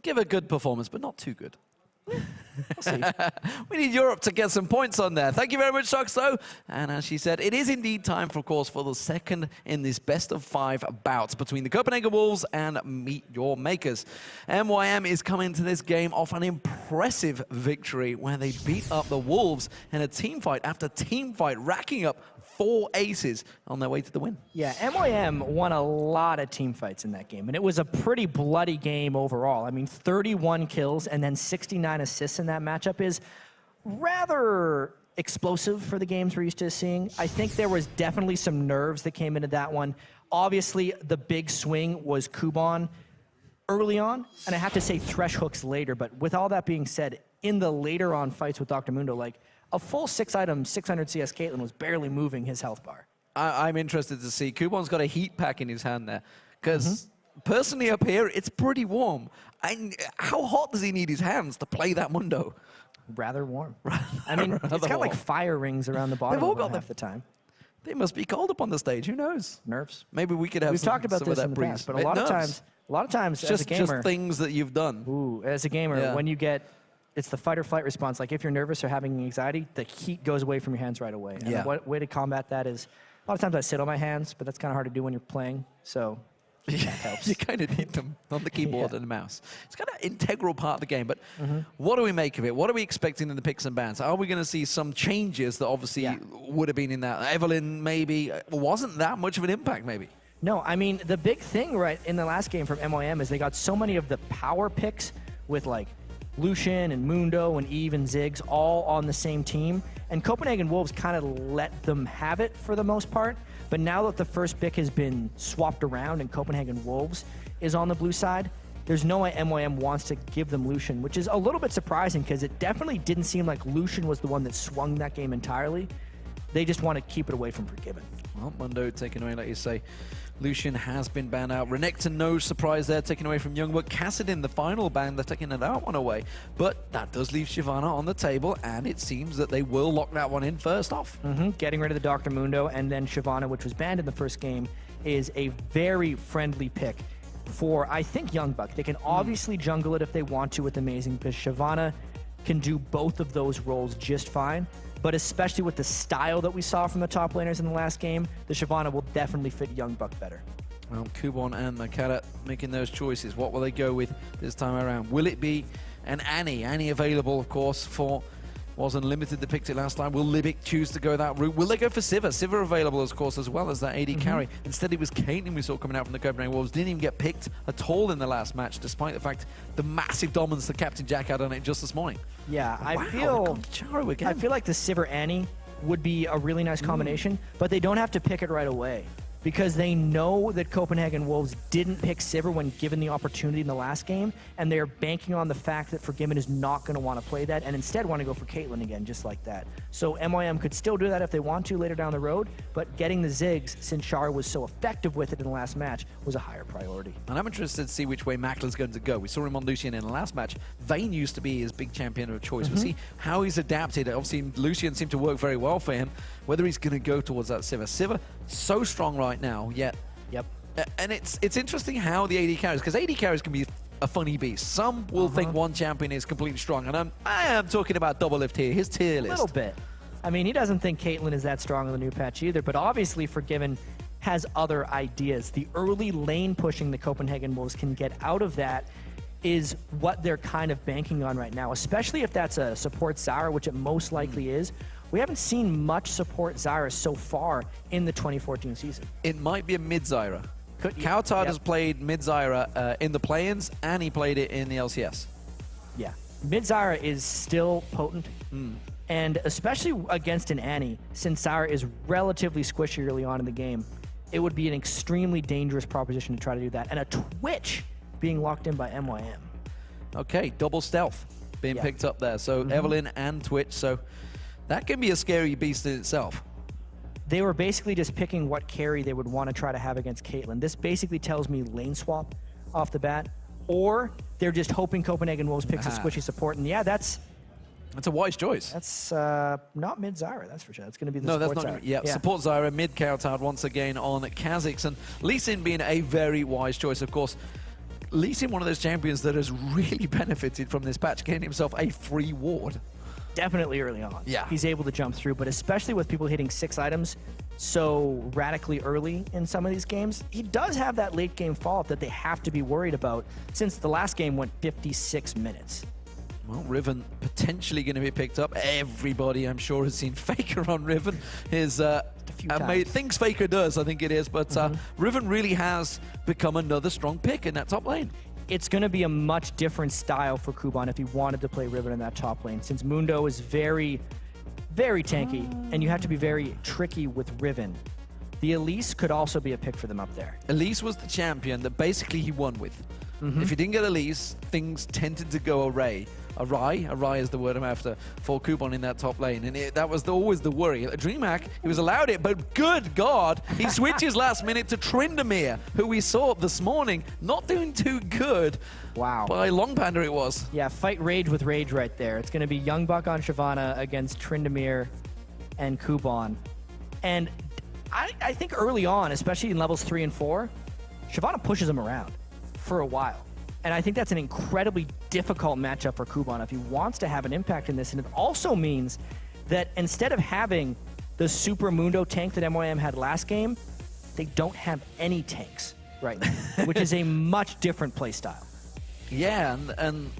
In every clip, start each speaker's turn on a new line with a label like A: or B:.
A: give a good performance, but not too good. We'll see. We need Europe to get some points on there. Thank you very much, Soxo. And as she said, it is indeed time, of course, for the second in this best-of-5 bout between the Copenhagen Wolves and MeetYourMakers. MYM is coming to this game off an impressive victory where they beat up the Wolves in a team fight after team fight, racking up 4 aces on their way to the win.
B: Yeah, MYM won a lot of team fights in that game, and it was a pretty bloody game overall. I mean, 31 kills and then 69 assists in that matchup is rather explosive for the games we're used to seeing. I think there was definitely some nerves that came into that one. Obviously, the big swing was Kuban early on, and I have to say Thresh hooks later, but with all that being said, in the later on fights with Dr. Mundo, like, a full 6-item, 600 CS Caitlyn was barely moving his health bar.
A: I'm interested to see. Kuban's got a heat pack in his hand there. Because personally up here, it's pretty warm. How hot does he need his hands to play that Mundo?
B: Rather warm. I mean, it's got like fire rings around the bottom of half the time.
A: They must be cold up on the stage. Who knows?
B: Nerves.
A: Maybe we could have
B: We've talked about this in the past, but a lot of times as a gamer...
A: Just things that you've done.
B: Ooh, as a gamer, when you get... It's the fight or flight response. Like if you're nervous or having anxiety, the heat goes away from your hands right away. And the way to combat that is, a lot of times I sit on my hands, but that's kind of hard to do when you're playing. So that helps.
A: You kind of need them on the keyboard and the mouse. It's kind of an integral part of the game. But what do we make of it? What are we expecting in the picks and bans? Are we going to see some changes that obviously would have been in that? Evelyn maybe wasn't that much of an impact maybe.
B: No, I mean, the big thing right in the last game from MYM is they got so many of the power picks with like Lucian and Mundo and Eve and Ziggs all on the same team. And Copenhagen Wolves kind of let them have it for the most part. But now that the first pick has been swapped around and Copenhagen Wolves is on the blue side, there's no way MYM wants to give them Lucian, which is a little bit surprising because it definitely didn't seem like Lucian was the one that swung that game entirely. They just want to keep it away from Forgiven.
A: Well, Mundo taken away, like you say. Lucian has been banned out. Renekton, no surprise there, taken away from Youngbuck. Kassadin, the final ban, they're taking that one away. But that does leave Shyvana on the table, and it seems that they will lock that one in first off.
B: Getting rid of the Dr. Mundo, and then Shyvana, which was banned in the first game, is a very friendly pick for, I think, Youngbuck. They can obviously jungle it if they want to with Amazing, because Shyvana can do both of those roles just fine. But especially with the style that we saw from the top laners in the last game, the Shyvana will definitely fit Youngbuck better.
A: Well, Kuban and Makata making those choices. What will they go with this time around? Will it be an Annie? Annie available, of course, for... was unlimited, they picked it last time. Will Libic choose to go that route? Will they go for Sivir? Sivir available, of course, as well as that AD carry. Instead, it was Caitlyn we saw coming out from the Copenhagen Wolves. Didn't even get picked at all in the last match, despite the fact the massive dominance that Captain Jack had on it just this morning.
B: Yeah,
A: wow,
B: I feel like the Sivir Annie would be a really nice combination, but they don't have to pick it right away. Because they know that Copenhagen Wolves didn't pick Sivir when given the opportunity in the last game, and they're banking on the fact that Forgiven is not going to want to play that, and instead want to go for Caitlyn again, just like that. So MYM could still do that if they want to later down the road, but getting the Ziggs, since Char was so effective with it in the last match, was a higher priority.
A: And I'm interested to see which way Macklin's going to go. We saw him on Lucian in the last match. Vayne used to be his big champion of choice. We'll see how he's adapted. Obviously, Lucian seemed to work very well for him. Whether he's going to go towards that Sivir. Sivir, so strong right now, yet. And it's interesting how the AD carries, because AD carries can be a funny beast. Some will think one champion is completely strong, and I am talking about Double Lift here, his tier list.
B: A little bit. I mean, he doesn't think Caitlyn is that strong in the new patch either, but obviously Forgiven has other ideas. The early lane pushing the Copenhagen Wolves can get out of that is what they're kind of banking on right now, especially if that's a support Zyra, which it most likely is. We haven't seen much support Zyra so far in the 2014 season.
A: It might be a mid Zyra. Cowtard has played mid Zyra in the play-ins, and he played it in the LCS.
B: Yeah, mid Zyra is still potent, and especially against an Annie, since Zyra is relatively squishy early on in the game, it would be an extremely dangerous proposition to try to do that. And a Twitch being locked in by MYM.
A: Okay, double stealth being picked up there. So Evelyn and Twitch, so that can be a scary beast in itself.
B: They were basically just picking what carry they would want to try to have against Caitlyn. This basically tells me lane swap off the bat, or they're just hoping Copenhagen Wolves picks a squishy support. And yeah, that's
A: a wise choice.
B: That's not mid Zyra, that's for sure. That's going to be the support Zyra.
A: Yeah, support Zyra, mid Cowtard once again on Kha'Zix, and Lee Sin being a very wise choice, of course. Lee Sin, one of those champions that has really benefited from this patch, getting himself a free ward.
B: Definitely early on.
A: Yeah.
B: He's able to jump through, but especially with people hitting 6 items so radically early in some of these games, he does have that late game follow-up that they have to be worried about since the last game went 56 minutes.
A: Well, Riven potentially going to be picked up. Everybody, I'm sure, has seen Faker on Riven. His things Faker does, I think it is. But Riven really has become another strong pick in that top lane.
B: It's going to be a much different style for Kuban if he wanted to play Riven in that top lane, since Mundo is very, very tanky, and you have to be very tricky with Riven. The Elise could also be a pick for them up there.
A: Elise was the champion that basically he won with. If he didn't get Elise, things tended to go awry is the word I'm after, for Kuban in that top lane. And that was always the worry. At DreamHack, he was allowed it, but good God, he switches last minute to Tryndamere, who we saw this morning not doing too good.
B: Wow.
A: By Long Panda it was.
B: Yeah, fight Rage with Rage right there. It's going to be Young Buck on Shyvana against Tryndamere and Kuban. And I think early on, especially in levels 3 and 4, Shyvana pushes him around for a while. And I think that's an incredibly difficult matchup for Kuban if he wants to have an impact in this. And it also means that instead of having the Super Mundo tank that MYM had last game, they don't have any tanks right now, which is a much different playstyle.
A: Yeah, and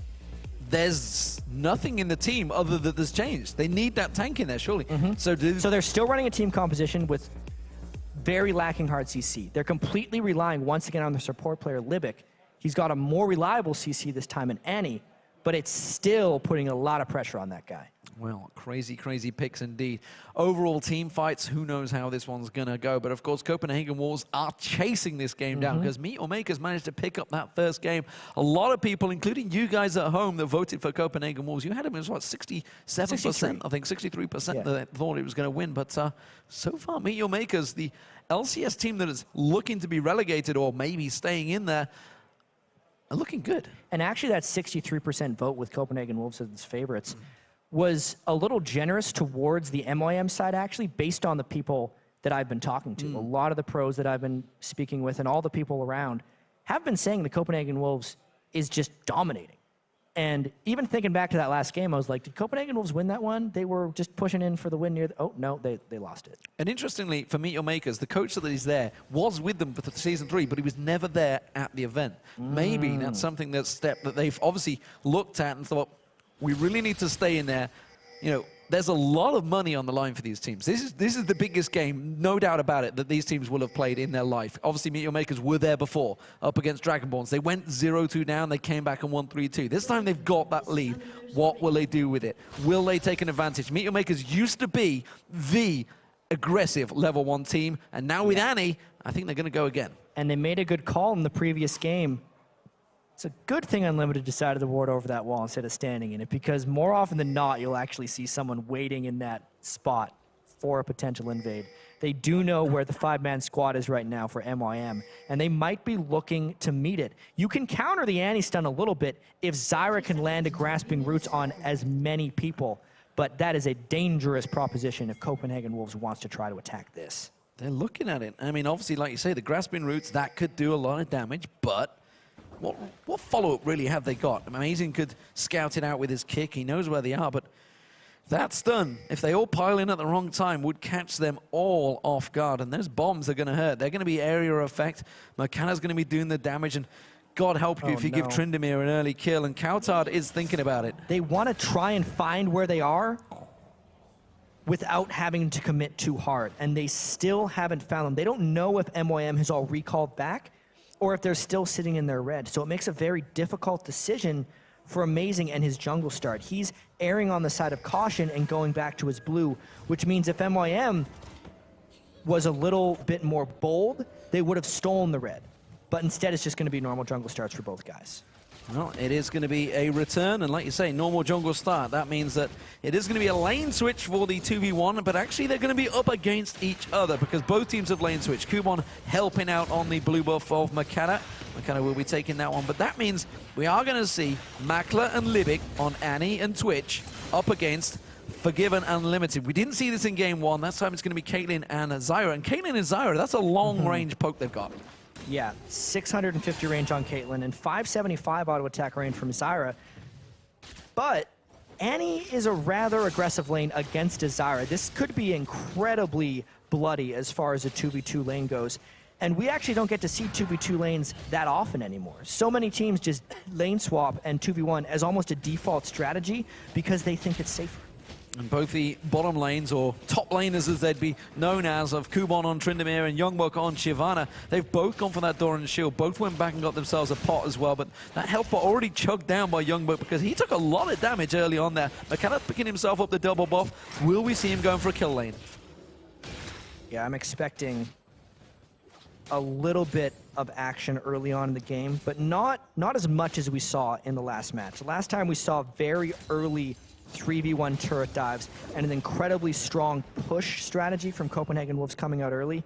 A: there's nothing in the team other than this changed. They need that tank in there, surely. So
B: they're still running a team composition with very lacking hard CC. They're completely relying once again on the support player Libic. He's got a more reliable CC this time in Annie, but it's still putting a lot of pressure on that guy.
A: Well, crazy, crazy picks indeed. Overall team fights, who knows how this one's going to go. But of course, Copenhagen Wolves are chasing this game down because MeetYourMakers managed to pick up that first game. A lot of people, including you guys at home that voted for Copenhagen Wolves, you had him as what, 67%?
B: 63.
A: I think 63% that thought it was going to win. But so far, MeetYourMakers, the LCS team that is looking to be relegated or maybe staying in there, are looking good.
B: And actually that 63% vote with Copenhagen Wolves as its favorites was a little generous towards the MYM side, actually, based on the people that I've been talking to. A lot of the pros that I've been speaking with and all the people around have been saying the Copenhagen Wolves is just dominating. And even thinking back to that last game, I was like, did Copenhagen Wolves win that one? They were just pushing in for the win near the, oh, no, they lost it.
A: And interestingly, for MeetYourMakers, the coach that is there was with them for Season 3, but he was never there at the event. Maybe that's something that they've obviously looked at and thought, we really need to stay in there. You know, there's a lot of money on the line for these teams. This is the biggest game, no doubt about it, that these teams will have played in their life. Obviously, MeetYourMakers were there before, up against Dragonborns. They went 0-2 down, they came back and won 3-2. This time they've got that lead. What will they do with it? Will they take an advantage? MeetYourMakers used to be the aggressive level 1 team, and now with Annie, I think they're going to go again.
B: And they made a good call in the previous game. It's a good thing Unlimited decided to ward over that wall instead of standing in it, because more often than not, you'll actually see someone waiting in that spot for a potential invade. They do know where the 5-man squad is right now for MYM, and they might be looking to meet it. You can counter the anti-stun a little bit if Zyra can land a Grasping Roots on as many people, but that is a dangerous proposition if Copenhagen Wolves wants to try to attack this.
A: They're looking at it. I mean, obviously, like you say, the Grasping Roots, that could do a lot of damage, but what follow-up really have they got? Amazing could scout it out with his kick. He knows where they are, but that stun, if they all pile in at the wrong time, would catch them all off guard. And those bombs are going to hurt. They're going to be area effect. Makana's going to be doing the damage, and God help you if you give Tryndamere an early kill. And Kautard is thinking about it.
B: They want to try and find where they are without having to commit too hard, and they still haven't found them. They don't know if MYM has all recalled back, or if they're still sitting in their red. So it makes a very difficult decision for Amazing and his jungle start. He's erring on the side of caution and going back to his blue, which means if MYM was a little bit more bold, they would have stolen the red. But instead, it's just going to be normal jungle starts for both guys.
A: Well, it is going to be a return, and like you say, normal jungle start. That means that it is going to be a lane switch for the 2v1, but actually they're going to be up against each other because both teams have lane switched. Kuban helping out on the blue buff of Makana. Makana will be taking that one, but that means we are going to see Makla and Libic on Annie and Twitch up against Forgiven Unlimited. We didn't see this in game 1. That time it's going to be Caitlyn and Zyra. And Caitlyn and Zyra, that's a long-range poke they've got.
B: Yeah, 650 range on Caitlyn and 575 auto attack range from Zyra. But Annie is a rather aggressive lane against Zyra. This could be incredibly bloody as far as a 2v2 lane goes. And we actually don't get to see 2v2 lanes that often anymore. So many teams just lane swap and 2v1 as almost a default strategy because they think it's safer.
A: And both the bottom lanes, or top laners as they'd be known as, of Kubon on Tryndamere and Youngblood on Shyvana, they've both gone for that Doran shield. Both went back and got themselves a pot as well, but that health pot already chugged down by Youngblood because he took a lot of damage early on there. McKenna picking himself up the double buff. Will we see him going for a kill lane?
B: Yeah, I'm expecting a little bit of action early on in the game, but not as much as we saw in the last match. Last time we saw very early 3v1 turret dives and an incredibly strong push strategy from Copenhagen Wolves coming out early.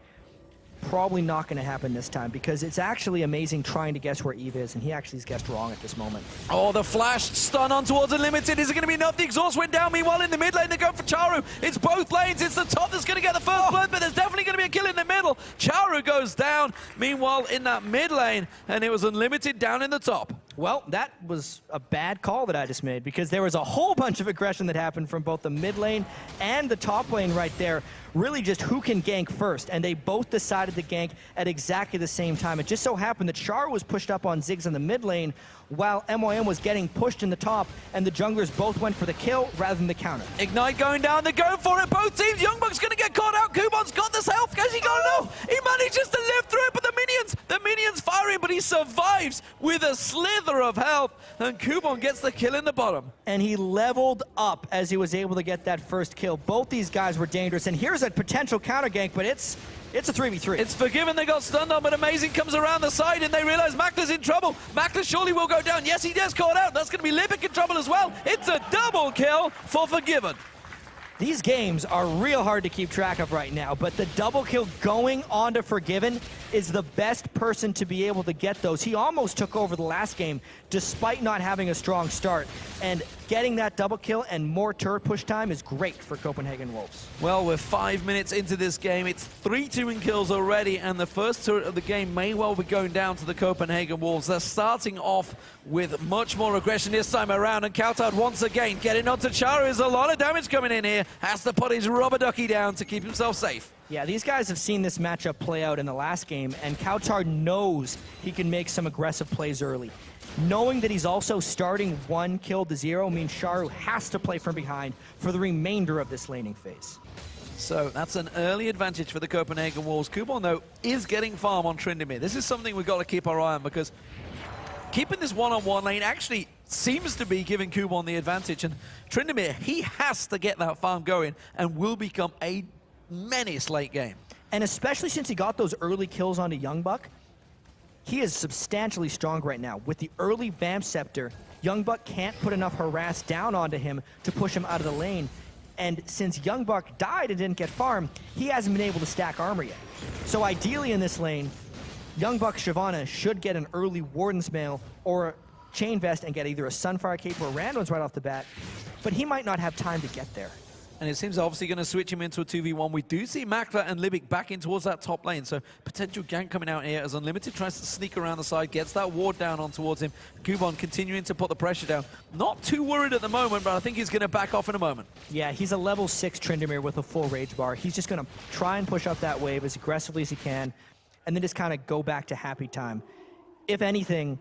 B: Probably not going to happen this time because it's actually amazing trying to guess where Eve is, and he actually has guessed wrong at this moment.
A: Oh, the flash stun on towards Unlimited. Is it going to be enough? The exhaust went down. Meanwhile, in the mid lane, they're going for Charu. It's both lanes. It's the top that's going to get the first blood, but there's definitely going to be a kill in the middle. Charu goes down. Meanwhile, in that mid lane, and it was Unlimited down in the top.
B: Well, that was a bad call that I just made because there was a whole bunch of aggression that happened from both the mid lane and the top lane right there. Really just who can gank first, and they both decided to gank at exactly the same time. It just so happened that Char was pushed up on Ziggs in the mid lane while MYM was getting pushed in the top, and the junglers both went for the kill rather than the counter.
A: Ignite going down, they're going for it, both teams. Youngbuck's going to get caught out. Kubon's got this health. Has he got enough? He manages to live through it, but the minions firing, but he survives with a slither of health, and Kubon gets the kill in the bottom.
B: And he leveled up as he was able to get that first kill. Both these guys were dangerous, and here's a potential counter gank, but it's a 3v3.
A: It's Forgiven, they got stunned on, but Amazing comes around the side, and they realize Makla's in trouble. Makla surely will go down. Yes, he does caught out. That's going to be Libic in trouble as well. It's a double kill for Forgiven.
B: These games are real hard to keep track of right now, but the double kill going on to Forgiven is the best person to be able to get those. He almost took over the last game despite not having a strong start, and getting that double kill and more turret push time is great for Copenhagen Wolves.
A: Well, we're 5 minutes into this game. It's 3-2 in kills already, and the first turret of the game may well be going down to the Copenhagen Wolves. They're starting off with much more aggression this time around, and Kautard once again getting onto Charu. There's a lot of damage coming in here. Has to put his rubber ducky down to keep himself safe.
B: Yeah, these guys have seen this matchup play out in the last game, and Kautard knows he can make some aggressive plays early. Knowing that he's also starting 1 kill to 0 means Charu has to play from behind for the remainder of this laning phase.
A: So that's an early advantage for the Copenhagen Wolves. Kubon, though, is getting farm on Tryndamere. This is something we've got to keep our eye on, because keeping this one-on-one lane actually seems to be giving Kubon the advantage. And Tryndamere, he has to get that farm going and will become a menace late game.
B: And especially since he got those early kills onto Youngbuck, he is substantially strong right now. With the early Vamp Scepter, Youngbuck can't put enough harass down onto him to push him out of the lane. And since Youngbuck died and didn't get farm, he hasn't been able to stack armor yet. So ideally in this lane, Youngbuck Shyvana should get an early Warden's Mail or Chain Vest and get either a Sunfire Cape or Randoms right off the bat, but he might not have time to get there.
A: And it seems obviously going to switch him into a 2v1. We do see Makla and Libic back in towards that top lane, so potential gank coming out here as Unlimited tries to sneak around the side, gets that ward down on towards him. Kubon continuing to put the pressure down. Not too worried at the moment, but I think he's going to back off in a moment.
B: Yeah, he's a level 6 Tryndamere with a full rage bar. He's just going to try and push up that wave as aggressively as he can, and then just kind of go back to happy time. If anything,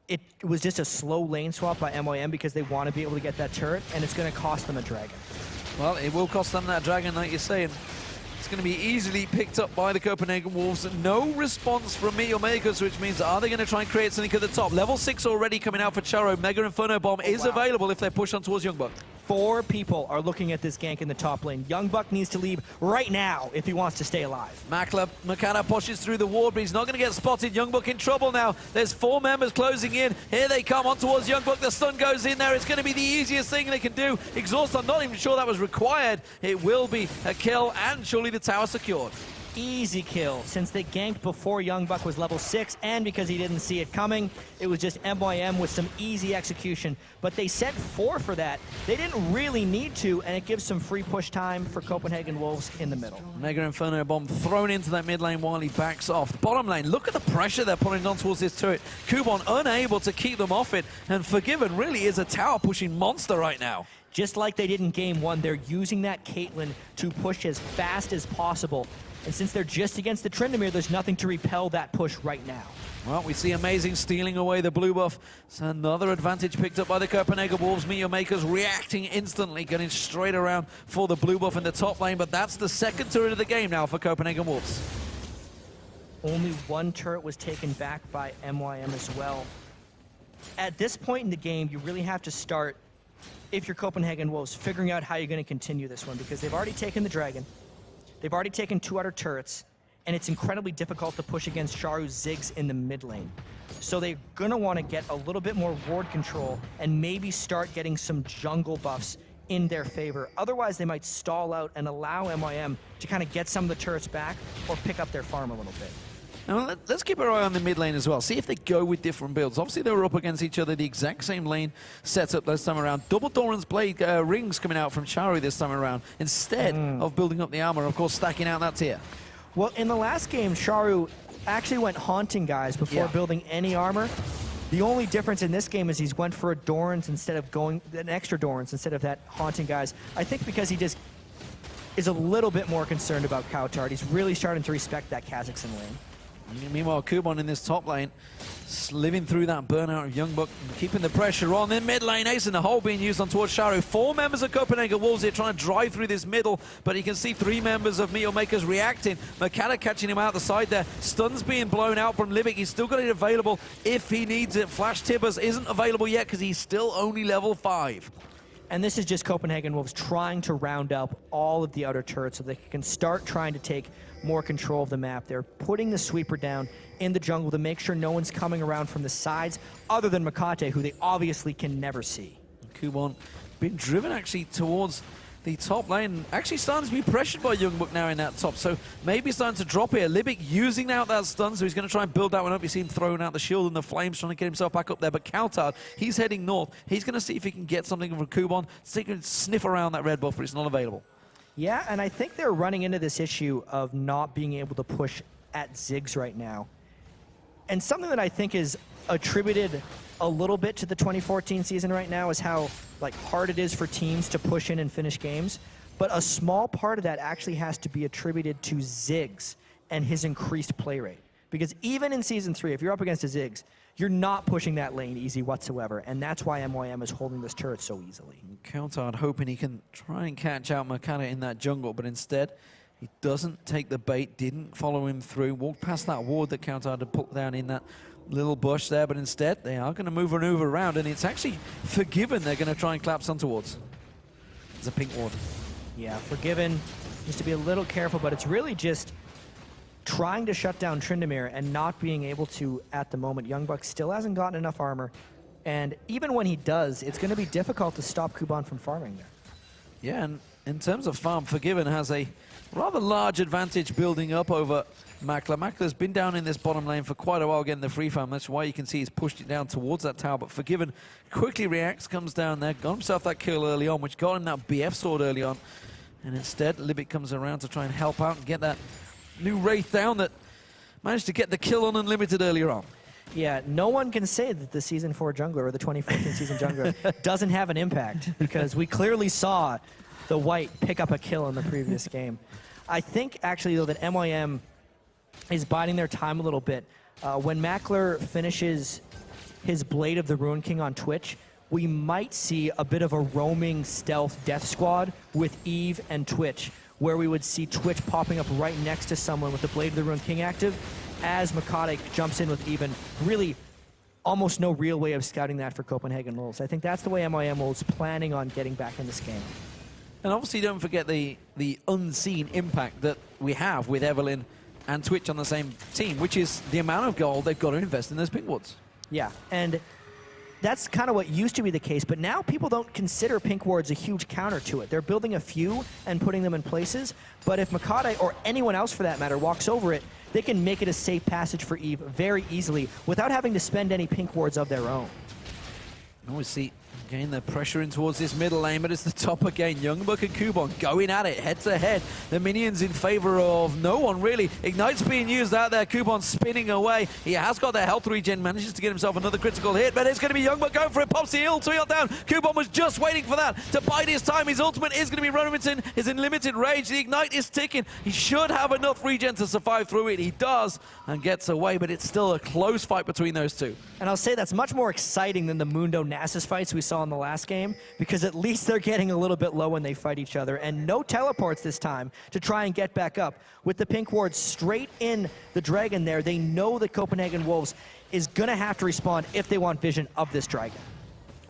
B: it was just a slow lane swap by MYM because they want to be able to get that turret, and it's going to cost them a dragon.
A: Well, it will cost them that dragon, like you're saying. It's going to be easily picked up by the Copenhagen Wolves. No response from MeetYourMakers, which means are they going to try and create something at the top? Level 6 already coming out for Charo. Mega Inferno Bomb is available if they push on towards Youngbuck.
B: 4 people are looking at this gank in the top lane. Youngbuck needs to leave right now if he wants to stay alive.
A: Makla McKenna pushes through the ward, but he's not going to get spotted. Youngbuck in trouble now. There's 4 members closing in. Here they come on towards Youngbuck. The stun goes in there. It's going to be the easiest thing they can do. Exhaust, I'm not even sure that was required. It will be a kill, and surely the tower secured.
B: Easy kill, since they ganked before Young Buck was level 6, and because he didn't see it coming, it was just MYM with some easy execution. But they sent 4 for that. They didn't really need to, and it gives some free push time for Copenhagen Wolves in the middle.
A: Mega Inferno Bomb thrown into that mid lane while he backs off. The bottom lane, look at the pressure they're putting on towards this turret. Kubon unable to keep them off it, and Forgiven really is a tower pushing monster right now.
B: Just like they did in game 1, they're using that Caitlyn to push as fast as possible. And since they're just against the Tryndamere, there's nothing to repel that push right now.
A: Well, we see Amazing stealing away the blue buff. It's another advantage picked up by the Copenhagen Wolves. MeetYourMakers reacting instantly, getting straight around for the blue buff in the top lane. But that's the second turret of the game now for Copenhagen Wolves.
B: Only 1 turret was taken back by MYM as well. At this point in the game, you really have to start, if you're Copenhagen Wolves, figuring out how you're going to continue this one, because they've already taken the Dragon. They've already taken 2 outer turrets, and it's incredibly difficult to push against Charu's Ziggs in the mid lane. So they're gonna want to get a little bit more ward control and maybe start getting some jungle buffs in their favor. Otherwise, they might stall out and allow MYM to kind of get some of the turrets back or pick up their farm a little bit.
A: Now, let's keep our eye on the mid lane as well. See if they go with different builds. Obviously, they were up against each other, the exact same lane setup this time around. Double Doran's Blade rings coming out from Charu this time around, instead of building up the armor, of course, stacking out that tier.
B: Well, in the last game, Charu actually went haunting guys before building any armor. The only difference in this game is he's went for a Doran's instead of going an extra Doran's instead of that haunting guys. I think because he just is a little bit more concerned about Coutard. He's really starting to respect that Kazakhstan lane.
A: Meanwhile, Kubon in this top lane, living through that burnout of Young Buck, keeping the pressure on. In mid lane, Ace in the hole being used on towards Charu. 4 members of Copenhagen Wolves here trying to drive through this middle, but you can see 3 members of MeetYourMakers reacting. Makata catching him out the side there. Stuns being blown out from Libic. He's still got it available if he needs it. Flash Tibbers isn't available yet because he's still only level 5.
B: And this is just Copenhagen Wolves trying to round up all of the outer turrets so they can start trying to take more control of the map. They're putting the sweeper down in the jungle to make sure no one's coming around from the sides other than Makate, who they obviously can never see.
A: Kubon being driven actually towards the top lane. Actually starting to be pressured by Young Buck now in that top, so maybe starting to drop here. Libic using out that stun, so he's going to try and build that one up. You see him throwing out the shield and the flames, trying to get himself back up there. But Coutard, he's heading north. He's going to see if he can get something from Kubon, so he can sniff around that red buff, but it's not available.
B: Yeah, and I think they're running into this issue of not being able to push at Ziggs right now. And something that I think is attributed a little bit to the 2014 season right now is how hard it is for teams to push in and finish games. But a small part of that actually has to be attributed to Ziggs and his increased play rate. Because even in Season 3, if you're up against a Ziggs, you're not pushing that lane easy whatsoever, and that's why MYM is holding this turret so easily.
A: Coutard hoping he can try and catch out Makata in that jungle, but instead he doesn't take the bait, didn't follow him through, walked past that ward that Coutard had put down in that little bush there, but instead they are going to move around, and it's actually Forgiven they're going to try and collapse on towards. It's a pink ward.
B: Yeah, Forgiven needs to be a little careful, but it's really just trying to shut down Tryndamere and not being able to at the moment. Young Buck still hasn't gotten enough armor, and even when he does, it's going to be difficult to stop Kubon from farming there.
A: Yeah, and in terms of farm, Forgiven has a rather large advantage building up over Makler. Makler's been down in this bottom lane for quite a while getting the free farm. That's why you can see he's pushed it down towards that tower, but Forgiven quickly reacts, comes down there, got himself that kill early on, which got him that BF sword early on, and instead Libic comes around to try and help out and get that new Wraith down that managed to get the kill on Unlimited earlier on.
B: Yeah, no one can say that the Season 4 jungler or the 2014 season jungler doesn't have an impact, because we clearly saw the white pick up a kill in the previous game. I think actually though that MYM is biding their time a little bit. When Makler finishes his Blade of the Ruin King on Twitch, we might see a bit of a roaming stealth death squad with Eve and Twitch, where we would see Twitch popping up right next to someone with the Blade of the Ruin King active as Makate jumps in with even really almost no real way of scouting that for Copenhagen Wolves. I think that's the way MYM was planning on getting back in this game.
A: And obviously don't forget the unseen impact that we have with Evelyn and Twitch on the same team, which is the amount of gold they've got to invest in those pink wards.
B: Yeah, and that's kind of what used to be the case, but now people don't consider pink wards a huge counter to it. They're building a few and putting them in places, but if Makade, or anyone else for that matter, walks over it, they can make it a safe passage for Eve very easily without having to spend any pink wards of their own.
A: Always see, again, they're pressuring towards this middle lane, but it's the top again. Youngbuck and Kubon going at it, head to head. The minions in favor of no one, really. Ignite's being used out there. Kubon spinning away. He has got their health regen, manages to get himself another critical hit, but it's going to be Youngbuck going for it. Pops the ult, 3 down. Kubon was just waiting for that to bide his time. His ultimate is going to be running is in limited range. The Ignite is ticking. He should have enough regen to survive through it. He does and gets away, but it's still a close fight between those two.
B: And I'll say that's much more exciting than the Mundo Nasus fights we saw in the last game, because at least they're getting a little bit low when they fight each other, and no teleports this time to try and get back up. With the pink ward straight in the dragon there, they know that Copenhagen Wolves is going to have to respond if they want vision of this dragon.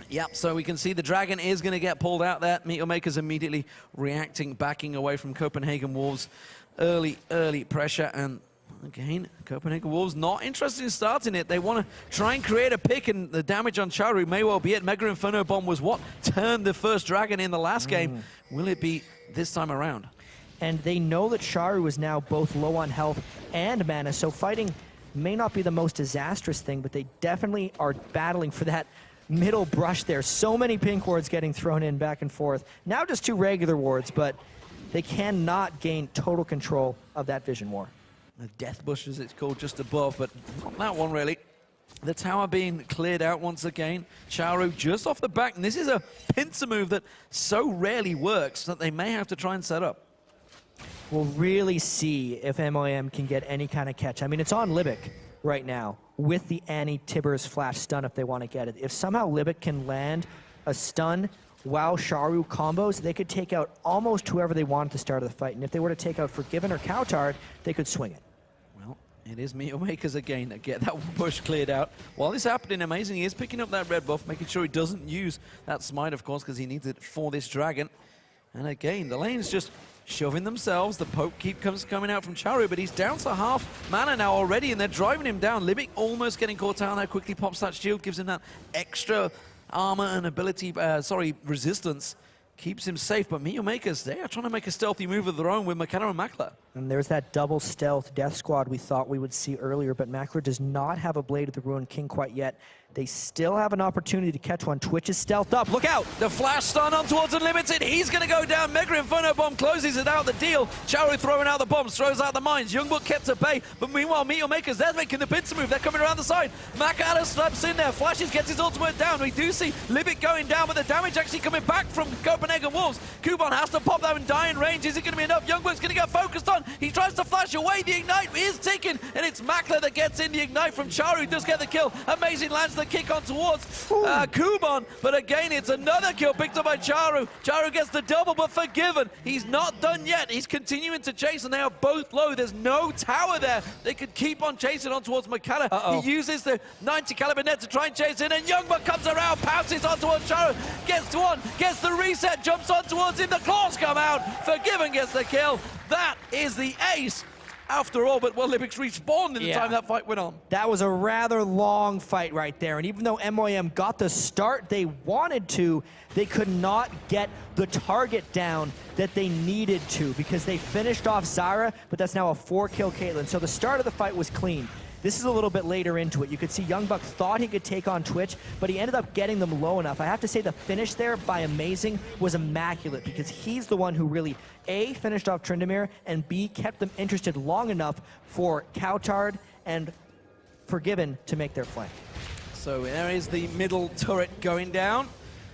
A: Yep, so we can see the dragon is going to get pulled out there. MeetYourMakers immediately reacting, backing away from Copenhagen Wolves. Early pressure, and again, Copenhagen Wolves not interested in starting it. They want to try and create a pick, and the damage on Charu may well be it. Mega Inferno Bomb was what turned the first dragon in the last game. Will it be this time around?
B: And they know that Charu is now both low on health and mana, so fighting may not be the most disastrous thing, but they definitely are battling for that middle brush there. So many pink wards getting thrown in back and forth. Now just 2 regular wards, but they cannot gain total control of that vision war.
A: The death bush, as it's called, just above, but not that one really. The tower being cleared out once again. Charu just off the back, and this is a pincer move that so rarely works that they may have to try and set up.
B: We'll really see if MOM can get any kind of catch. I mean, it's on Libic right now with the anti-Tibbers flash stun if they want to get it. If somehow Libic can land a stun while Charu combos, they could take out almost whoever they want at the start of the fight. And if they were to take out Forgiven or Coutard, they could swing it.
A: Well, it is MeetYourMakers again that get that push cleared out. While this is happening, Amazing, he is picking up that red buff, making sure he doesn't use that smite, of course, because he needs it for this dragon. And again, the lane's just shoving themselves. The poke keeps coming out from Charu, but he's down to half mana now already, and they're driving him down. Libic almost getting caught out there, quickly pops that shield, gives him that extra armor and ability, resistance, keeps him safe. But MeetYourMakers, they are trying to make a stealthy move of their own with McKenna and Mackler.
B: And there's that double stealth death squad we thought we would see earlier, but Mackler does not have a Blade of the Ruined King quite yet. They still have an opportunity to catch one. Twitch is stealthed up. Look out!
A: The flash stun on towards Unlimited. He's going to go down. Mega Inferno Bomb closes it out the deal. Charu throwing out the bombs, throws out the mines. Youngbuck kept at bay. But meanwhile, MeetYourMakers, they're making the pincer move. They're coming around the side. Mackadder slaps in there. Flashes, gets his ultimate down. We do see Libic going down, but the damage actually coming back from Copenhagen Wolves. Kubon has to pop that and die in range. Is it going to be enough? Youngbuck's going to get focused on. He tries to flash away. The Ignite is ticking, and it's Mackler that gets in the Ignite from Charu. Does get the kill. Amazing lands the kick on towards Kubon, but again, it's another kill picked up by Charu. Charu gets the double, but Forgiven, he's not done yet. He's continuing to chase, and they are both low. There's no tower there. They could keep on chasing on towards McKenna. He uses the 90 caliber net to try and chase in, and Youngbuck comes around, pounces on towards Charu, gets one, gets the reset, jumps on towards him. The claws come out. Forgiven gets the kill. That is the ace. After all, but well, Libic's respawned in the time that fight went on.
B: That was a rather long fight right there, and even though MOM got the start they wanted to, they could not get the target down that they needed to, because they finished off Zara, but that's now a 4-kill Caitlyn. So the start of the fight was clean. This is a little bit later into it. You could see Youngbuck thought he could take on Twitch, but he ended up getting them low enough. I have to say the finish there by Amazing was immaculate, because he's the one who really, A, finished off Tryndamere, and B, kept them interested long enough for Coutard and Forgiven to make their flank.
A: So there is the middle turret going down.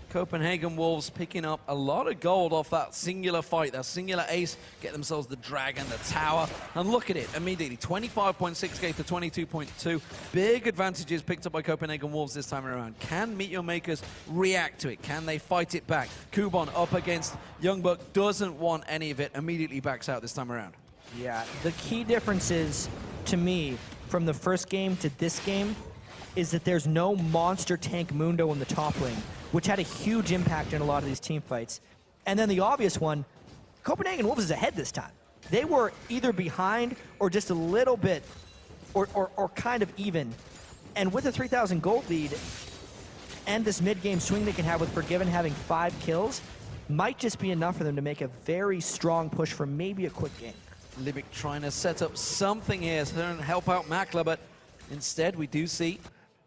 A: Copenhagen Wolves picking up a lot of gold off that singular fight, that singular ace, get themselves the dragon, the tower, and look at it immediately, 25.6k to 22.2. Big advantages picked up by Copenhagen Wolves this time around. Can MeetYourMakers react to it? Can they fight it back? Kubon up against Youngbuck, doesn't want any of it, immediately backs out this time around.
B: Yeah, the key difference is, to me, from the first game to this game, is that there's no monster tank Mundo in the top lane, which had a huge impact in a lot of these team fights. And then the obvious one, Copenhagen Wolves is ahead this time. They were either behind or just a little bit, or kind of even. And with a 3,000 gold lead, and this mid-game swing they can have with Forgiven having 5 kills might just be enough for them to make a very strong push for maybe a quick game.
A: Libic trying to set up something here to help out Makler, but instead we do see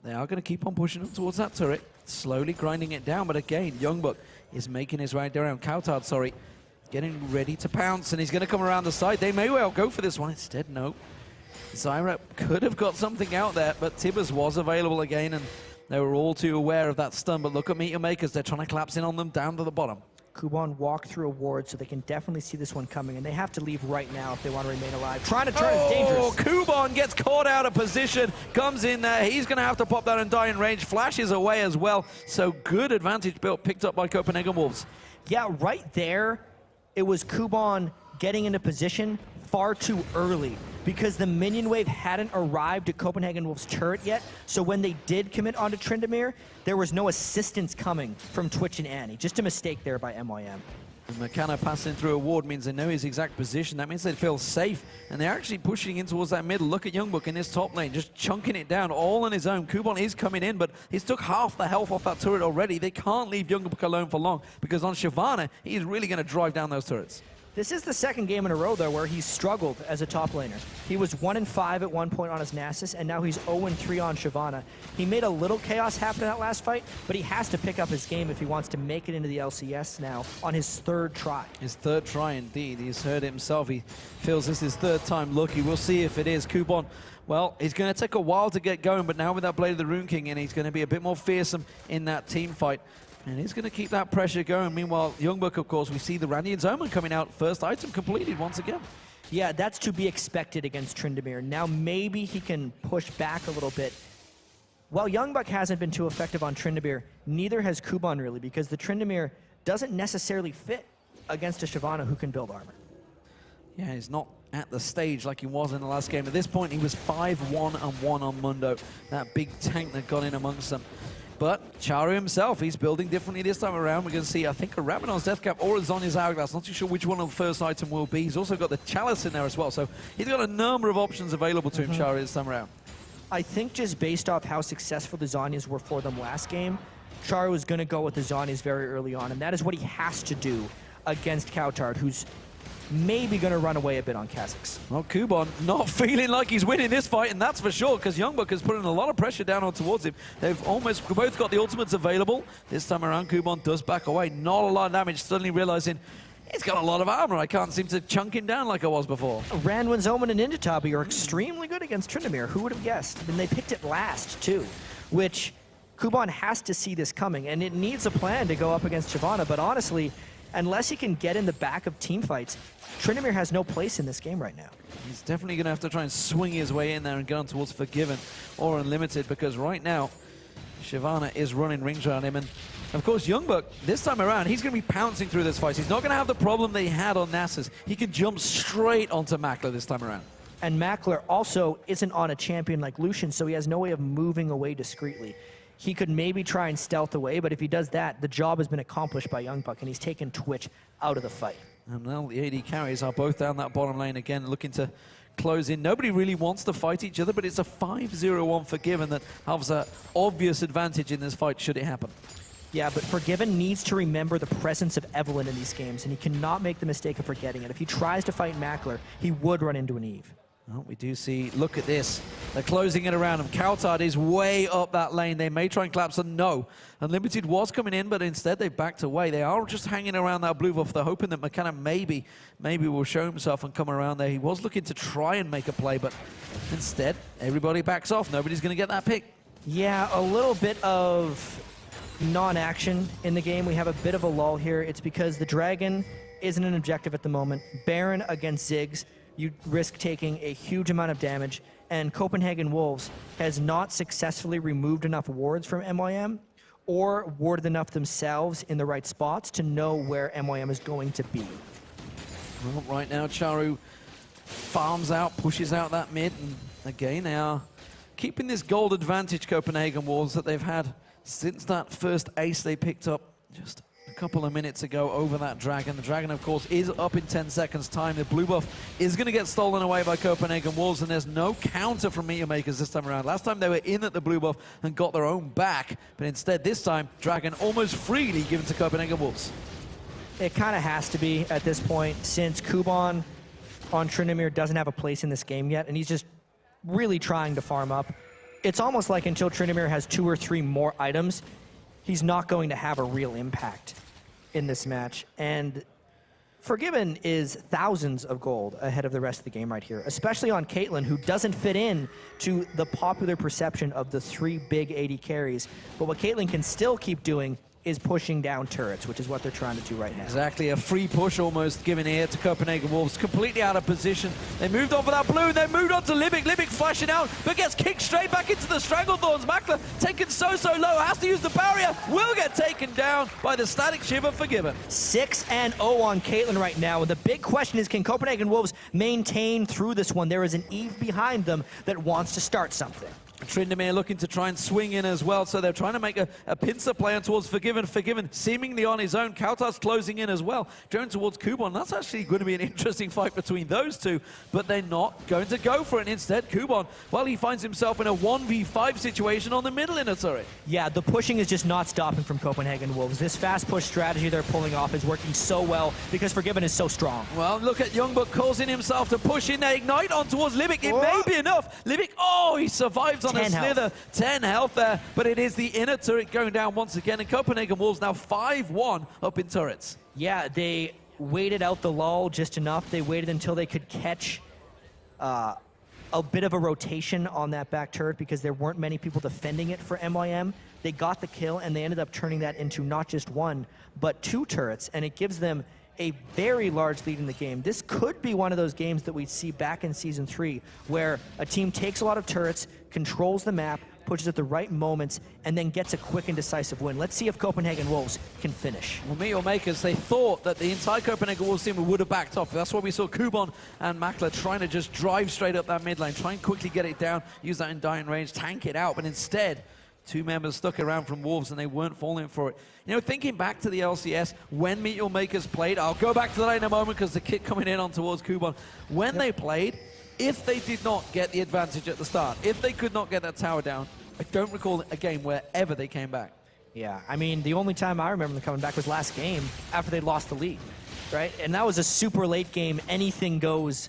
A: they are going to keep on pushing up towards that turret, slowly grinding it down. But again, Youngbuck is making his way down. Coutard, sorry, getting ready to pounce, and he's going to come around the side. They may well go for this one. Instead, no. Zyra could have got something out there, but Tibbers was available again, and they were all too aware of that stun. But look at MeetYourMakers. They're trying to collapse in on them down to the bottom.
B: Kuban walked through a ward, so they can definitely see this one coming, and they have to leave right now if they want to remain alive. Trying to turn is dangerous.
A: Oh, Kuban gets caught out of position, comes in there. He's going to have to pop that and die in range. Flashes away as well. So good advantage built, picked up by Copenhagen Wolves.
B: Yeah, right there, it was Kuban getting into position far too early because the minion wave hadn't arrived at Copenhagen Wolves' turret yet. So when they did commit onto Tryndamere, there was no assistance coming from Twitch and Annie. Just a mistake there by MYM.
A: And McKenna passing through a ward means they know his exact position. That means they feel safe. And they're actually pushing in towards that middle. Look at Youngbuck in his top lane, just chunking it down all on his own. Kuban is coming in, but he's took half the health off that turret already. They can't leave Youngbuck alone for long, because on Shyvana, he's really going to drive down those turrets.
B: This is the second game in a row, though, where he's struggled as a top laner. He was 1-5 at one point on his Nasus, and now he's 0-3 on Shyvana. He made a little chaos happen in that last fight, but he has to pick up his game if he wants to make it into the LCS now on his 3rd try.
A: His 3rd try, indeed. He's heard it himself. He feels this is his 3rd time lucky. We'll see if it is. Kuban, well, he's going to take a while to get going, but now with that Blade of the Rune King in, he's going to be a bit more fearsome in that team fight. And he's going to keep that pressure going. Meanwhile, Youngbuck, of course, we see the Randian's Omen coming out. First item completed once again.
B: Yeah, that's to be expected against Tryndamere. Now maybe he can push back a little bit. While Youngbuck hasn't been too effective on Tryndamere, neither has Kuban really, because the Tryndamere doesn't necessarily fit against a Shyvana who can build armor.
A: Yeah, he's not at the stage like he was in the last game. At this point, he was 5-1-1 on Mundo. That big tank that got in amongst them. But Charu himself, he's building differently this time around. We're going to see, I think, a Rabadon's Death Cap or a Zhonya's Hourglass. Not too sure which one of the first item will be. He's also got the Chalice in there as well. So he's got a number of options available to him, Charu, this time around.
B: I think just based off how successful the Zhonyas were for them last game, Charu is going to go with the Zhonyas very early on. And that is what he has to do against Coutard, who's maybe going to run away a bit on Kha'Zix.
A: Well, Kuban not feeling like he's winning this fight, and that's for sure, because Youngbuck is putting a lot of pressure down on towards him. They've almost both got the ultimates available. This time around, Kuban does back away. Not a lot of damage, suddenly realizing he's got a lot of armor. I can't seem to chunk him down like I was before.
B: Randuin's Omen and Ninja Tabi are extremely good against Tryndamere. Who would have guessed? And they picked it last, too, which Kuban has to see this coming, and it needs a plan to go up against Shyvana, but honestly, unless he can get in the back of team fights, Tryndamere has no place in this game right now.
A: He's definitely going to have to try and swing his way in there and go on towards Forgiven or Unlimited, because right now, Shyvana is running rings around him. And of course, Youngbuck, this time around, he's going to be pouncing through this fight. He's not going to have the problem that he had on Nasus. He can jump straight onto Makler this time around.
B: And Makler also isn't on a champion like Lucian, so he has no way of moving away discreetly. He could maybe try and stealth away, but if he does that, the job has been accomplished by Youngbuck, and he's taken Twitch out of the fight.
A: And now the AD carries are both down that bottom lane again, looking to close in. Nobody really wants to fight each other, but it's a 5-0-1 Forgiven that has an obvious advantage in this fight should it happen.
B: Yeah, but Forgiven needs to remember the presence of Evelynn in these games, and he cannot make the mistake of forgetting it. If he tries to fight Makler, he would run into an Eve.
A: Well, we do see, look at this. They're closing it around him. Coutard is way up that lane. They may try and collapse, and no. Unlimited was coming in, but instead they backed away. They are just hanging around that blue buff. They're hoping that McKenna maybe will show himself and come around there. He was looking to try and make a play, but instead, everybody backs off. Nobody's going to get that pick.
B: Yeah, a little bit of non-action in the game. We have a bit of a lull here. It's because the Dragon isn't an objective at the moment. Baron against Ziggs. You risk taking a huge amount of damage, and Copenhagen Wolves has not successfully removed enough wards from MYM or warded enough themselves in the right spots to know where MYM is going to be.
A: Well, right now, Charu farms out, pushes out that mid, and again, they are keeping this gold advantage, Copenhagen Wolves, that they've had since that first ace they picked up just a couple of minutes ago over that Dragon. The Dragon, of course, is up in 10 seconds time. The blue buff is going to get stolen away by Copenhagen Wolves, and there's no counter from MeetYourMakers this time around. Last time they were in at the blue buff and got their own back, but instead this time, Dragon almost freely given to Copenhagen Wolves.
B: It kind of has to be at this point, since Kuban on Tryndamere doesn't have a place in this game yet, and he's just really trying to farm up. It's almost like until Tryndamere has 2 or 3 more items, he's not going to have a real impact in this match. And Forgiven is thousands of gold ahead of the rest of the game right here, especially on Caitlyn, who doesn't fit in to the popular perception of the 3 big AD carries. But what Caitlyn can still keep doing is pushing down turrets, which is what they're trying to do right now.
A: Exactly, a free push almost given here to Copenhagen Wolves, completely out of position. They moved on for that blue, they moved on to Libic. Libic flashing out, but gets kicked straight back into the Stranglethorns. Makler taken so low, has to use the barrier, will get taken down by the Static Shiver Forgiven.
B: 6-0 on Caitlyn right now, and the big question is, can Copenhagen Wolves maintain through this one? There is an Eve behind them that wants to start something.
A: Tryndamere looking to try and swing in as well, so they're trying to make a pincer play towards Forgiven. Forgiven seemingly on his own. Kautar's closing in as well, going towards Kuban. That's actually going to be an interesting fight between those two, but they're not going to go for it. Instead, Kuban, well, he finds himself in a 1v5 situation on the middle inner turret.
B: Yeah, the pushing is just not stopping from Copenhagen Wolves. This fast push strategy they're pulling off is working so well because Forgiven is so strong.
A: Well, look at Youngbuck causing himself to push in there. Ignite on towards Libic. It may be enough. Libic, oh, he survives on a slither. 10 health there, but it is the inner turret going down once again, and Copenhagen Wolves now 5-1 up in turrets.
B: Yeah, they waited out the lull just enough. They waited until they could catch a bit of a rotation on that back turret because there weren't many people defending it for MYM. They got the kill, and they ended up turning that into not just 1, but 2 turrets, and it gives them a very large lead in the game. This could be one of those games that we see back in Season 3, where a team takes a lot of turrets, controls the map, pushes at the right moments, and then gets a quick and decisive win. Let's see if Copenhagen Wolves can finish.
A: Well, MeetYourMakers, they thought that the entire Copenhagen Wolves team would have backed off. That's why we saw Kuban and Makler trying to just drive straight up that mid lane, try and quickly get it down, use that Undying range, tank it out, but instead, 2 members stuck around from Wolves, and they weren't falling for it. You know, thinking back to the LCS, when MeetYourMakers played, I'll go back to that in a moment because the kick coming in on towards Kuban. When they played, if they did not get the advantage at the start, if they could not get that tower down, I don't recall a game where ever they came back.
B: Yeah, I mean, the only time I remember them coming back was last game after they lost the lead, right? And that was a super late game, anything goes,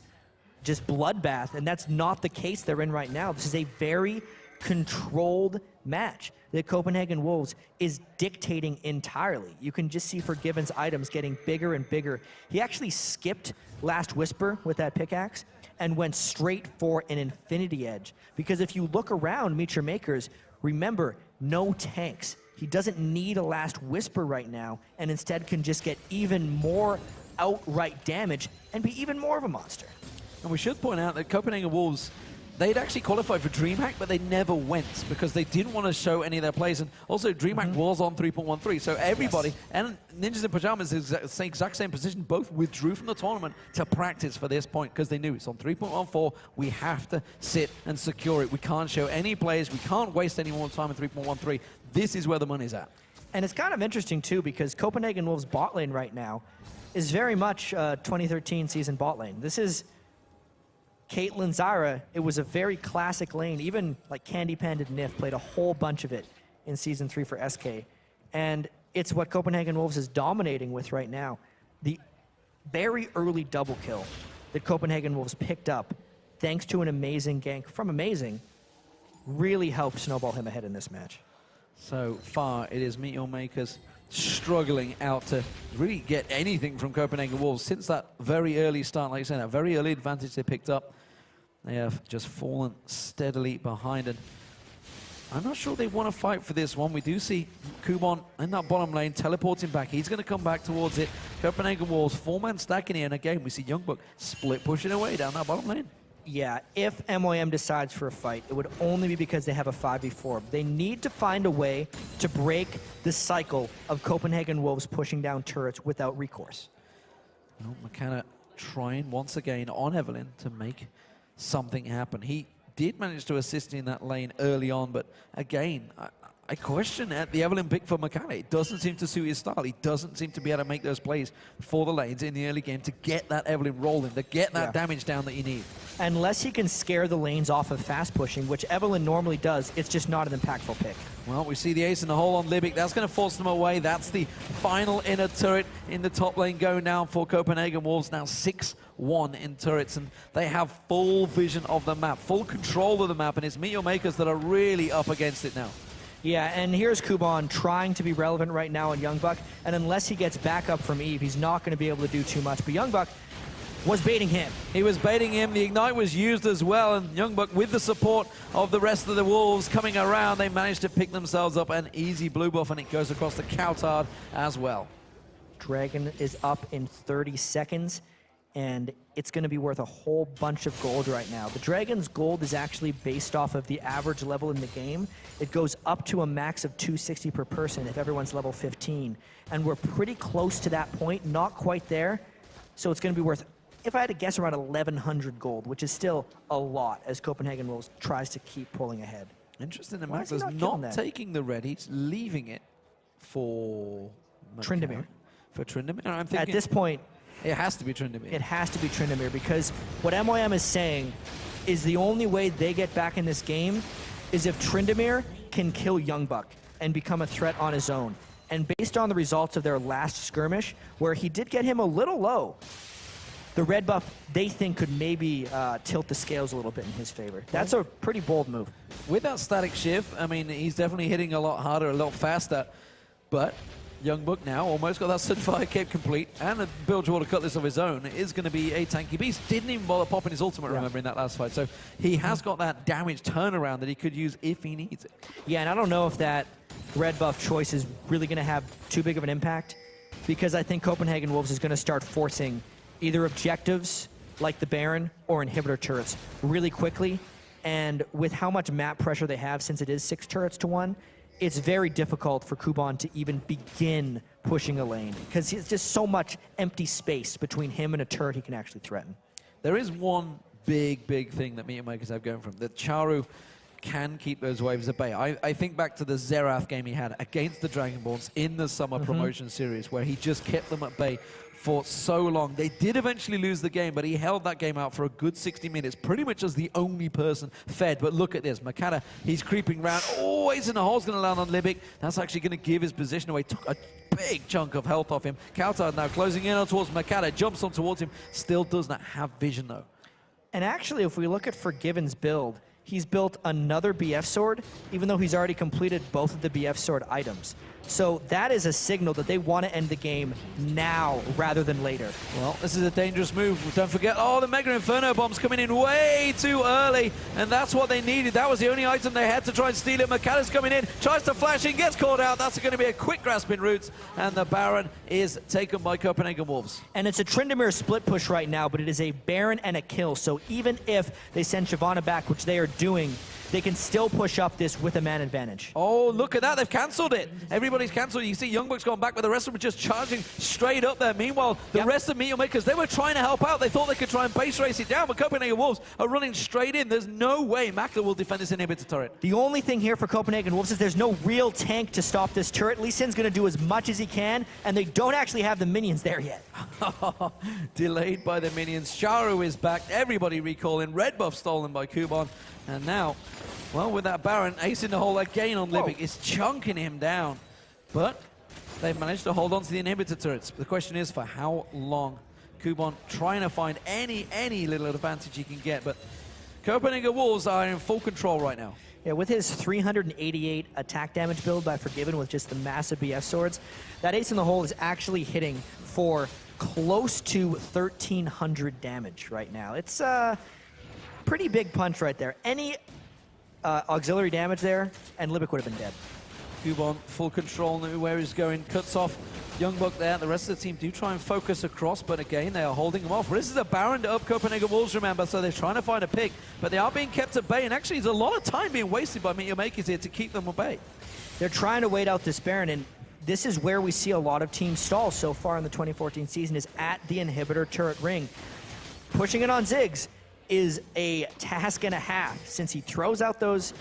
B: just bloodbath, and that's not the case they're in right now. This is a very controlled match. The Copenhagen Wolves is dictating entirely. You can just see Forgiven's items getting bigger and bigger. He actually skipped Last Whisper with that pickaxe and went straight for an Infinity Edge. Because if you look around MeetYourMakers, remember, no tanks. He doesn't need a Last Whisper right now, and instead can just get even more outright damage and be even more of a monster.
A: And we should point out that Copenhagen Wolves, they'd actually qualified for DreamHack, but they never went because they didn't want to show any of their plays. And also, DreamHack was on 3.13, so everybody, and Ninjas in Pajamas is the exact same position, both withdrew from the tournament to practice for this point because they knew it's on 3.14. We have to sit and secure it. We can't show any plays. We can't waste any more time in 3.13. This is where the money's at.
B: And it's kind of interesting, too, because Copenhagen Wolves' bot lane right now is very much 2013 season bot lane. This is Caitlyn Zyra. It was a very classic lane. Even like Candy Panda Nif played a whole bunch of it in Season 3 for SK. And it's what Copenhagen Wolves is dominating with right now. The very early double kill that Copenhagen Wolves picked up, thanks to an amazing gank from Amazing, really helped snowball him ahead in this match.
A: So far, it is MeetYourMakers struggling out to really get anything from Copenhagen Wolves since that very early start. Like I said, that very early advantage they picked up, they have just fallen steadily behind. And I'm not sure they want to fight for this one. We do see Kuban in that bottom lane teleporting back. He's going to come back towards it. Copenhagen Wolves, 4-man stacking here. And again, we see Youngbuck split pushing away down that bottom lane.
B: Yeah, if MYM decides for a fight, it would only be because they have a 5v4. They need to find a way to break the cycle of Copenhagen Wolves pushing down turrets without recourse.
A: Well, McKenna trying once again on Evelyn to make something happen. He did manage to assist in that lane early on, but again, I question the Evelyn pick for Makata. It doesn't seem to suit his style. He doesn't seem to be able to make those plays for the lanes in the early game to get that Evelyn rolling, to get that damage down that you need.
B: Unless he can scare the lanes off of fast pushing, which Evelyn normally does, it's just not an impactful pick.
A: Well, we see the ace in the hole on Libic. That's going to force them away. That's the final inner turret in the top lane going down for Copenhagen Wolves. Now 6-1 in turrets, and they have full vision of the map, full control of the map, and it's MeetYourMakers that are really up against it now.
B: Yeah, and here's Kuban trying to be relevant right now on Youngbuck, and unless he gets back up from Eve, he's not going to be able to do too much. But Youngbuck was baiting him.
A: He was baiting him. The Ignite was used as well, and Youngbuck, with the support of the rest of the Wolves coming around, they managed to pick themselves up an easy blue buff, and it goes across the Coutard as well.
B: Dragon is up in 30 seconds, and it's going to be worth a whole bunch of gold right now. The Dragon's gold is actually based off of the average level in the game. It goes up to a max of 260 per person if everyone's level 15. And we're pretty close to that point, not quite there. So it's going to be worth, if I had to guess, around 1,100 gold, which is still a lot as Copenhagen Wolves tries to keep pulling ahead.
A: Interesting, the Max is not taking the red, he's leaving it for
B: Tryndamere.
A: For Tryndamere, I'm thinking.
B: At this point,
A: it has to be Tryndamere.
B: It has to be Tryndamere, because what MYM is saying is the only way they get back in this game is if Tryndamere can kill Youngbuck and become a threat on his own. And based on the results of their last skirmish, where he did get him a little low, the red buff, they think, could maybe tilt the scales a little bit in his favor. That's a pretty bold move.
A: With that static shift, I mean, he's definitely hitting a lot harder, a lot faster, but Youngbuck now almost got that certified cape complete and a Bilge Water Cutlass of his own. It is going to be a tanky beast. Didn't even bother popping his ultimate, remember, in that last fight. So he has got that damage turnaround that he could use if he needs it.
B: Yeah, and I don't know if that red buff choice is really going to have too big of an impact, because I think Copenhagen Wolves is going to start forcing either objectives like the Baron or inhibitor turrets really quickly. And with how much map pressure they have, since it is 6 turrets to 1, it's very difficult for Kuban to even begin pushing a lane, because it's just so much empty space between him and a turret he can actually threaten.
A: There is one big thing that MeetYourMakers have going for him, that Charu can keep those waves at bay. I think back to the Xerath game he had against the Dragonborns in the Summer Promotion Series, where he just kept them at bay for so long. They did eventually lose the game, but he held that game out for a good 60 minutes, pretty much as the only person fed. But look at this, Makata, he's creeping around, always in the hole's going to land on Libic. That's actually going to give his position away. Took a big chunk of health off him. Coutard now closing in on towards Makata, jumps on towards him, still does not have vision though.
B: And actually, if we look at Forgiven's build, he's built another BF sword, even though he's already completed both of the BF sword items. So that is a signal that they want to end the game now rather than later.
A: Well, this is a dangerous move. Don't forget, oh, the Mega Inferno bomb's coming in way too early, and that's what they needed. That was the only item they had to try and steal it. Makata's coming in, tries to flash in, gets caught out. That's going to be a quick grasp in roots, and the Baron is taken by Copenhagen Wolves.
B: And it's a Tryndamere split push right now, but it is a Baron and a kill. So even if they send Shyvana back, which they are doing, they can still push up this with a man advantage.
A: Oh, look at that. They've cancelled it. Everybody's cancelled. You see Youngbuck's gone back, but the rest of them are just charging straight up there. Meanwhile, the rest of MeetYourMakers, they were trying to help out. They thought they could try and base race it down, but Copenhagen Wolves are running straight in. There's no way Makata will defend this inhibitor turret.
B: The only thing here for Copenhagen Wolves is there's no real tank to stop this turret. Lee Sin's going to do as much as he can, and they don't actually have the minions there yet.
A: Delayed by the minions. Charu is back. Everybody recalling. Red buff stolen by Kuban. And now, well, with that Baron, ace in the hole again on Libic, is chunking him down. But they've managed to hold on to the inhibitor turrets. The question is, for how long? Kuban trying to find any little advantage he can get, but Copenhagen Wolves are in full control right now.
B: Yeah, with his 388 attack damage build by Forgiven with just the massive BF swords, that ace in the hole is actually hitting for close to 1,300 damage right now. It's a pretty big punch right there. Any auxiliary damage there, and Libic would have been dead.
A: Kuban, full control, knew where he's going, cuts off Youngbuck there. The rest of the team do try and focus across, but again, they are holding him off. This is a Baron to up Copenhagen Wolves, remember, so they're trying to find a pick, but they are being kept at bay, and actually there's a lot of time being wasted by MeetYourMakers here to keep them at bay.
B: They're trying to wait out this Baron, and this is where we see a lot of teams stall so far in the 2014 season, is at the inhibitor turret ring. Pushing it on Ziggs is a task and a half, since he throws out those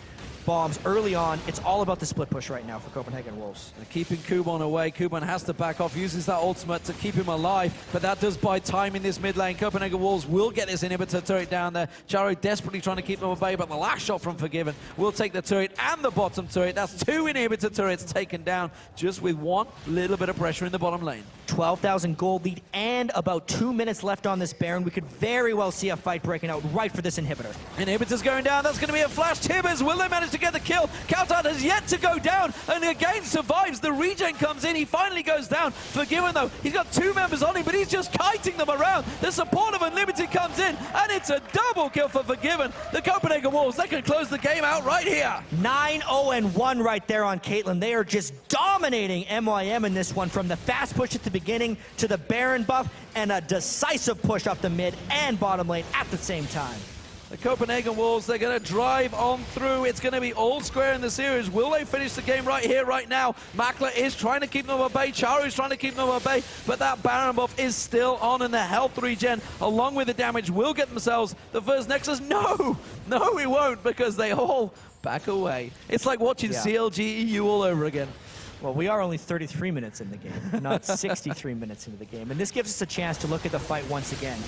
B: bombs early on. It's all about the split push right now for Copenhagen Wolves.
A: They're keeping Kuban away. Kuban has to back off, uses that ultimate to keep him alive, but that does buy time in this mid lane. Copenhagen Wolves will get this inhibitor turret down there. Charo desperately trying to keep them at bay, but the last shot from Forgiven will take the turret and the bottom turret. That's 2 inhibitor turrets taken down just with 1 little bit of pressure in the bottom lane.
B: 12,000 gold lead and about 2 minutes left on this Baron. We could very well see a fight breaking out right for this inhibitor.
A: Inhibitor's going down. That's going to be a flash. Tibbers, will they manage to get the kill? Countout has yet to go down and again survives. The regen comes in. He finally goes down. Forgiven though, he's got 2 members on him, but he's just kiting them around. The support of Unlimited comes in and it's a double kill for Forgiven. The Copenhagen Wolves, they can close the game out right here.
B: 9-0-1 right there on Caitlyn. They are just dominating MYM in this one, from the fast push at the beginning to the Baron buff and a decisive push up the mid and bottom lane at the same time.
A: The Copenhagen Wolves, they're going to drive on through. It's going to be all square in the series. Will they finish the game right here, right now? Makler is trying to keep them at bay. Charo is trying to keep them at bay, but that Baron buff is still on, and the health regen, along with the damage, will get themselves the first Nexus. No, we won't, because they all back away. It's like watching CLG EU all over again.
B: Well, we are only 33 minutes in the game, not 63 minutes into the game. And this gives us a chance to look at the fight once again.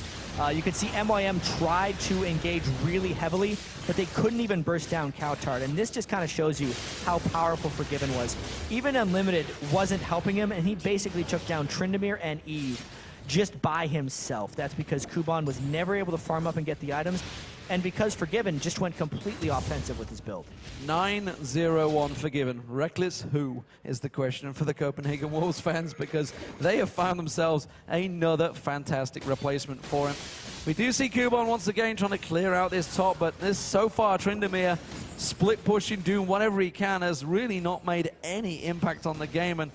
B: You can see MYM tried to engage really heavily, but they couldn't even burst down Coutard. And this just kind of shows you how powerful Forgiven was. Even Unlimited wasn't helping him, and he basically took down Tryndamere and Eve just by himself. That's because Kuban was never able to farm up and get the items, and because Forgiven just went completely offensive with his build.
A: 9-0-1 Forgiven. Reckless who is the question for the Copenhagen Wolves fans, because they have found themselves another fantastic replacement for him. We do see Kuban once again trying to clear out this top, but this so far Tryndamere split pushing, doing whatever he can, has really not made any impact on the game. And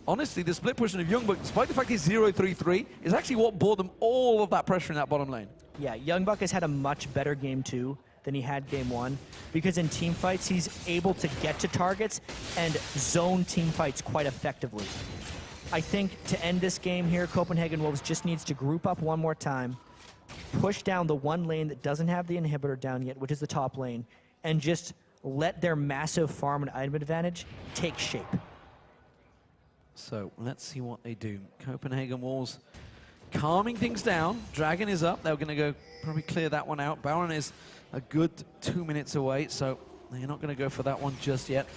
A: honestly, the split pushing of Youngbuck, despite the fact he's 0-3-3, is actually what bought them all of that pressure in that bottom lane.
B: Yeah, Youngbuck has had a much better game 2 than he had game 1, because in team fights, he's able to get to targets and zone team fights quite effectively. I think to end this game here, Copenhagen Wolves just needs to group up one more time, push down the one lane that doesn't have the inhibitor down yet, which is the top lane, and just let their massive farm and item advantage take shape.
A: So let's see what they do. Copenhagen Wolves calming things down. Dragon is up. They're going to go probably clear that one out. Baron is a good 2 minutes away, so they're not going to go for that one just yet.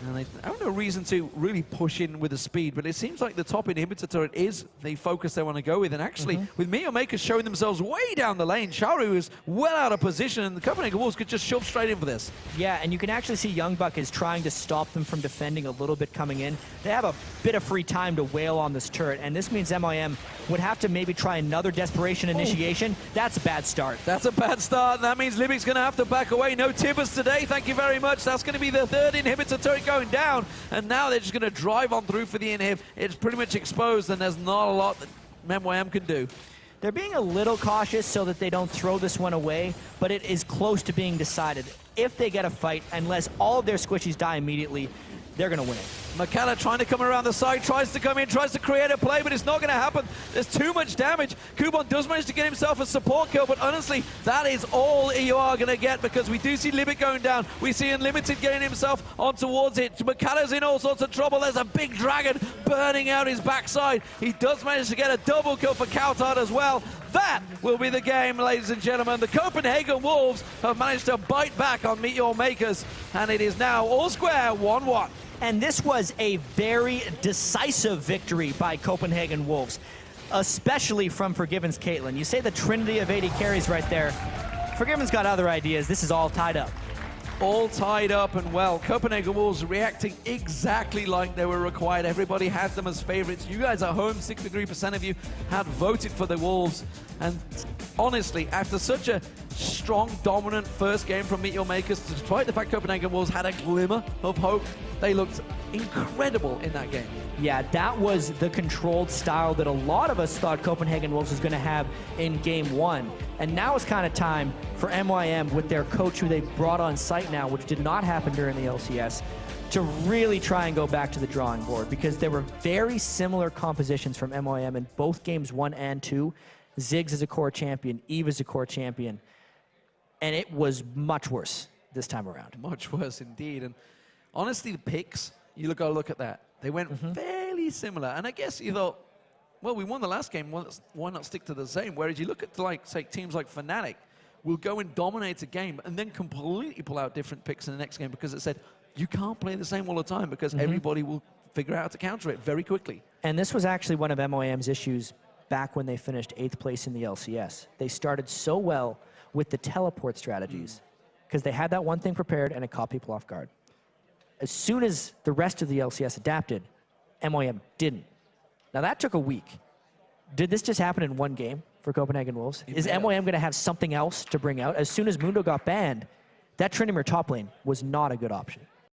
A: And they have no reason to really push in with the speed, but it seems like the top inhibitor turret is the focus they want to go with. And actually, with MeetYourMakers showing themselves way down the lane, Charu is well out of position, and the Copenhagen Wolves could just shove straight in for this.
B: Yeah, and you can actually see Youngbuck is trying to stop them from defending a little bit coming in. They have a bit of free time to wail on this turret, and this means MYM would have to maybe try another desperation initiation. That's a bad start.
A: That's a bad start, and that means Libic's going to have to back away. No Tibbers today, thank you very much. That's going to be the 3rd inhibitor turret going down, and now they're just going to drive on through for the inhib. It's pretty much exposed, and there's not a lot that MYM can do.
B: They're being a little cautious so that they don't throw this one away, but it is close to being decided. If they get a fight, unless all of their squishies die immediately, they're going to win it.
A: McKenna trying to come around the side, tries to come in, tries to create a play, but it's not going to happen. There's too much damage. Kuban does manage to get himself a support kill, but honestly, that is all you are going to get, because we do see Libic going down. We see Unlimited getting himself on towards it. McKenna's in all sorts of trouble. There's a big dragon burning out his backside. He does manage to get a double kill for Coutard as well. That will be the game, ladies and gentlemen. The Copenhagen Wolves have managed to bite back on MeetYourMakers, and it is now all square 1-1.
B: And this was a very decisive victory by Copenhagen Wolves, especially from Forgiven's Caitlyn. You say the trinity of 80 carries right there. Forgiven's got other ideas. This is all tied up.
A: All tied up and well. Copenhagen Wolves reacting exactly like they were required. Everybody had them as favorites. You guys at home, 63% of you had voted for the Wolves. And honestly, after such a strong, dominant first game from MeetYourMakers, despite the fact Copenhagen Wolves had a glimmer of hope, they looked incredible in that game.
B: Yeah, that was the controlled style that a lot of us thought Copenhagen Wolves was going to have in game 1. And now it's kind of time for MYM, with their coach who they brought on site now, which did not happen during the LCS, to really try and go back to the drawing board, because there were very similar compositions from MYM in both games 1 and 2. Ziggs is a core champion, Eve is a core champion, and it was much worse this time around.
A: Much worse indeed. And honestly, the picks, you look at that. They went fairly similar. And I guess you thought, well, we won the last game. Well, why not stick to the same? Whereas you look at, like, say, teams like Fnatic will go and dominate a game and then completely pull out different picks in the next game because it said, you can't play the same all the time because everybody will figure out how to counter it very quickly.
B: And this was actually one of MOAM's issues back when they finished 8th place in the LCS. They started so well with the teleport strategies because they had that one thing prepared and it caught people off guard. As soon as the rest of the LCS adapted, MOAM didn't. Now that took a week. Did this just happen in one game for Copenhagen Wolves? Is MOAM going to have something else to bring out? As soon as Mundo got banned, that Tryndamere top lane was not a good option.